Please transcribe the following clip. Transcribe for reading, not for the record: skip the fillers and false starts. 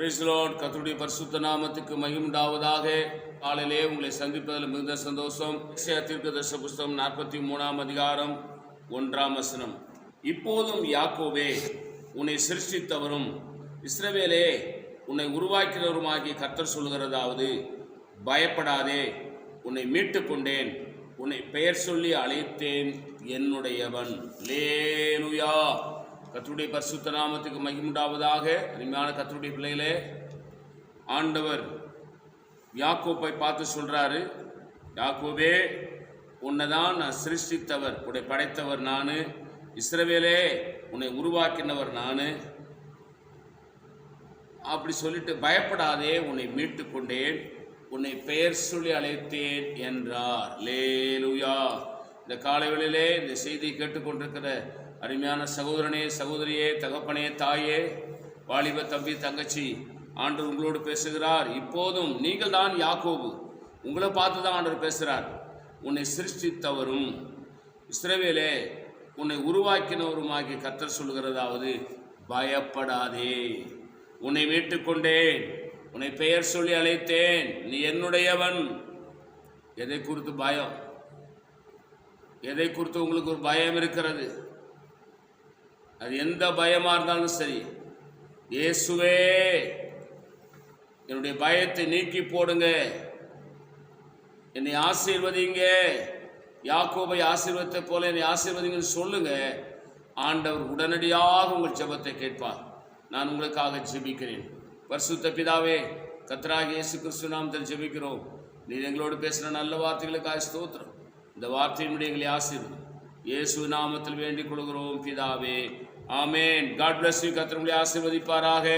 Praise the Lord. கர்த்தருடைய பரிசுத்த நாமத்துக்கு மகிமை உண்டாவதாக. காலையிலே உங்களை சந்திப்பதில் மிகுந்த சந்தோஷம். எசேயா தீர்க்கதரிசன புஸ்தகம் 43ஆம் அதிகாரம் 1ஆம் வசனம். இப்போதும் யாக்கோபே உன்னை சிருஷ்டித்தவரும் இஸ்ரவேலே உன்னை உருவாக்கினவருமாகிய கர்த்தர் சொல்கிறதாவது, பயப்படாதே, உன்னை மீட்டு கொண்டேன், உன்னை பெயர் சொல்லி அழைத்தேன், என்னுடையவன். அல்லேலூயா. கர்த்தருடைய பரிசுத்த நாமத்துக்கு மகிமை உண்டாவதாக. அருமையான கர்த்தருடைய பிள்ளைகளே, ஆண்டவர் யாக்கோபை பார்த்து சொல்றாரு, யாக்கோபே உன்னை தான் நான் சிருஷ்டித்தவர், உன்னை படைத்தவர் நான், இஸ்ரவேலே உன்னை உருவாக்கினவர் நான். அப்படி சொல்லிட்டு பயப்படாதே, உன்னை மீட்டு கொண்டேன், உன்னை பெயர் சொல்லி அழைத்தேன் என்றார். அல்லேலூயா. இந்த காலைகளிலே இந்த செய்தியை கேட்டுக்கொண்டிருக்கிற அருமையான சகோதரனே, சகோதரியே, தகப்பனே, தாயே, வாலிப தம்பி, தங்கச்சி, ஆண்டவர் உங்களோடு பேசுகிறார். இப்போதும் நீங்கள் தான் யாக்கோபு, உங்களை பார்த்து தான் ஆண்டவர் பேசுகிறார். உன்னை சிருஷ்டித்தவரும் இஸ்ரவேலே உன்னை உருவாக்கினவருமாகிய கர்த்தர் சொல்கிறதாவது, பயப்படாதே, உன்னை மீட்டுக்கொண்டேன், உன்னை பெயர் சொல்லி அழைத்தேன், நீ என்னுடையவன். எதை குறித்து பயம்? எதை குறித்து உங்களுக்கு ஒரு பயம் இருக்கிறது? அது எந்த பயமாக இருந்தாலும் சரி, இயேசுவே என்னுடைய பயத்தை நீக்கி போடுங்க, என்னை ஆசீர்வதிங்க, யாக்கோபை ஆசீர்வதித்த போல என்னை ஆசீர்வதிங்கன்னு சொல்லுங்க. ஆண்டவர் உடனடியாக உங்கள் ஜெபத்தை கேட்பார். நான் உங்களுக்காக ஜெபிக்கிறேன். பரிசுத்த பிதாவே, கர்த்தராகிய இயேசு கிறிஸ்து நாமத்தில் ஜெபிக்கிறோம். நீர் எங்களோடு பேசுகிற நல்ல வார்த்தைகளுக்காக ஸ்தோத்திரம். இந்த வார்த்தையினுடைய எங்களை ஆசீர்வதி இயேசு நாமத்தில் வேண்டிக் கொள்கிறோம் பிதாவே, ஆமேன். God bless you. கர்த்தர் உங்களை ஆசீர்வதிப்பாராக.